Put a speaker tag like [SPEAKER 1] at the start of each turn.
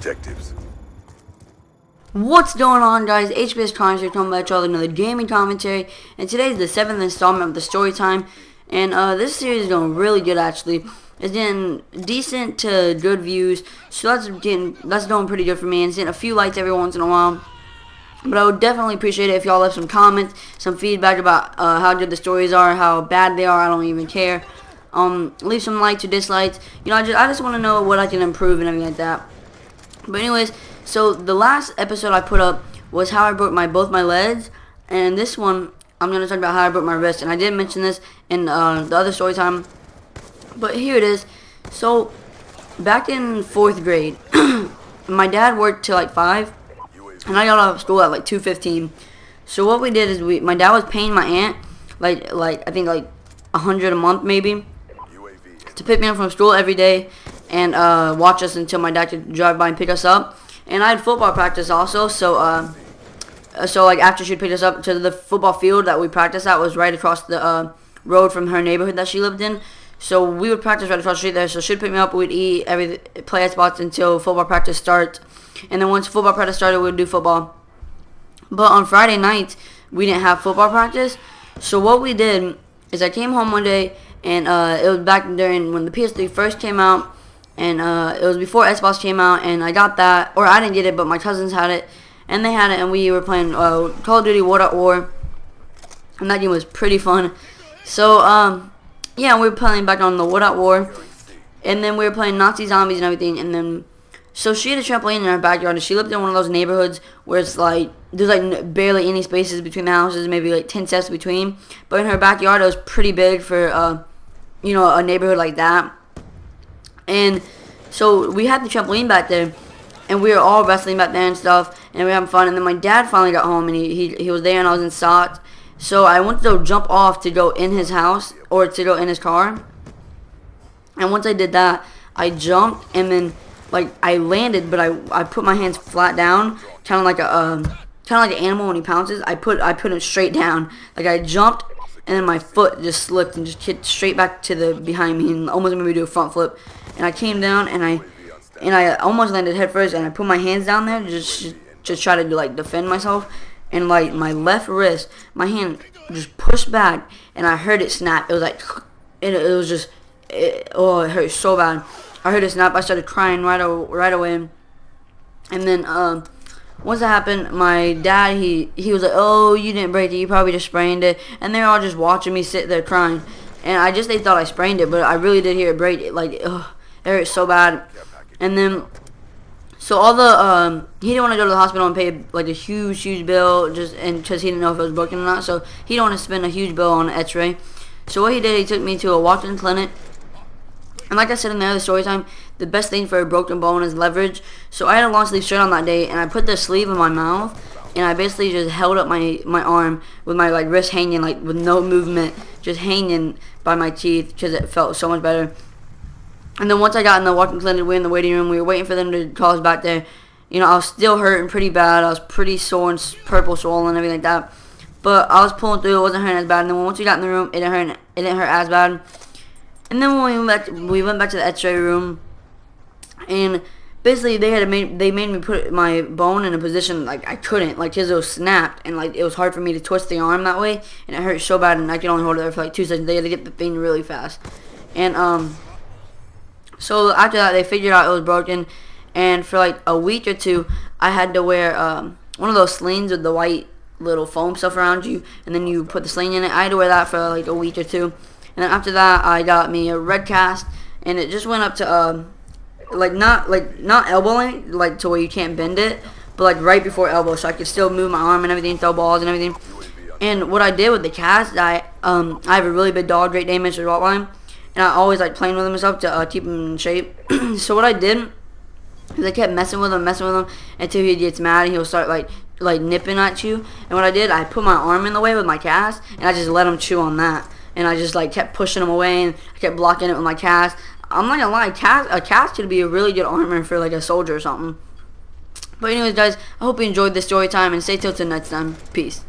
[SPEAKER 1] objectives.
[SPEAKER 2] What's going on, guys? HBS Connors here, coming back to another gaming commentary, and today is the 7th installment of the story time. And this series is going really good, actually. It's getting decent to good views, so that's doing pretty good for me. And it's getting a few likes every once in a while. But I would definitely appreciate it if y'all left some comments, some feedback about how good the stories are, how bad they are. I don't even care. Leave some likes or dislikes. You know, I just want to know what I can improve and everything like that. But anyways, so the last episode I put up was how I broke both my legs, and this one I'm gonna talk about how I broke my wrist. And I did mention this in the other story time, but here it is. So back in 4th grade, my dad worked till like 5, and I got out of school at like 2:15. So what we did is my dad was paying my aunt like I think like $100 a month maybe to pick me up from school every day and watch us until my dad could drive by and pick us up. And I had football practice also, so like after she'd pick us up to the football field that we practiced at was right across the road from her neighborhood that she lived in. So we would practice right across the street there. So she'd pick me up, we'd eat, play at spots until football practice starts. And then once football practice started, we'd do football. But on Friday nights, we didn't have football practice. So what we did is I came home one day, and it was back during when the PS3 first came out. And it was before Xbox came out, and I got that, or I didn't get it, but my cousins had it, and they had it, and we were playing Call of Duty World at War, and that game was pretty fun. So, yeah, we were playing back on the World at War, and then we were playing Nazi zombies and everything, and then, so she had a trampoline in her backyard, and she lived in one of those neighborhoods where it's like, there's like barely any spaces between the houses, maybe like 10 steps between, but in her backyard, it was pretty big for, you know, a neighborhood like that. And so we had the trampoline back there, and we were all wrestling back there and stuff, and we were having fun. And then my dad finally got home, and he was there, and I was in socks. So I went to go jump off to go in his house, or to go in his car. And once I did that, I jumped, and then like I landed, but I put my hands flat down, kind of like an animal when he pounces. I put it straight down, like I jumped, and then my foot just slipped and just hit straight back to the behind me, and almost made me do a front flip. And I came down, and I almost landed head first, and I put my hands down there just try to like defend myself, and like my left wrist, my hand just pushed back, and I heard it snap. It was like, it was just, oh, it hurt so bad. I heard it snap. I started crying right away, and then once that happened, my dad he was like, oh, you didn't break it, you probably just sprained it, and they're all just watching me sit there crying, and they thought I sprained it, but I really did hear it break. It like, ugh. It hurt so bad. And then, so all the, he didn't want to go to the hospital and pay like a huge bill, because he didn't know if it was broken or not. So he didn't want to spend a huge bill on an X-ray. So what he did, he took me to a walk-in clinic. And like I said in the other story time, the best thing for a broken bone is leverage. So I had a long sleeve shirt on that day, and I put the sleeve in my mouth, and I basically just held up my arm with my like wrist hanging, like with no movement, just hanging by my teeth, because it felt so much better. And then once I got in the walk-in clinic, we were in the waiting room. We were waiting for them to call us back there. You know, I was still hurting pretty bad. I was pretty sore and purple swollen and everything like that. But I was pulling through. It wasn't hurting as bad. And then once we got in the room, it didn't hurt as bad. And then when we went back to the X-ray room, and basically they made me put my bone in a position like I couldn't, like because it was snapped, and like it was hard for me to twist the arm that way, and it hurt so bad, and I could only hold it there for like 2 seconds. They had to get the thing really fast, and so after that, they figured out it was broken, and for like a week or 2, I had to wear one of those slings with the white little foam stuff around you, and then you put the sling in it. I had to wear that for like a week or 2, and then after that, I got me a red cast, and it just went up to not elbow length, like to where you can't bend it, but like right before elbow, so I could still move my arm and everything, throw balls and everything. And what I did with the cast, I have a really big dog, Great Dane Mixed Rottweiler. And I always like playing with him and stuff to keep him in shape. So what I did is I kept messing with him until he gets mad and he'll start like nipping at you. And what I did, I put my arm in the way with my cast, and I just let him chew on that. And I just like kept pushing him away, and I kept blocking it with my cast. I'm not gonna lie, a cast could be a really good armor for like a soldier or something. But anyways, guys, I hope you enjoyed this story time, and stay tuned till next time. Peace.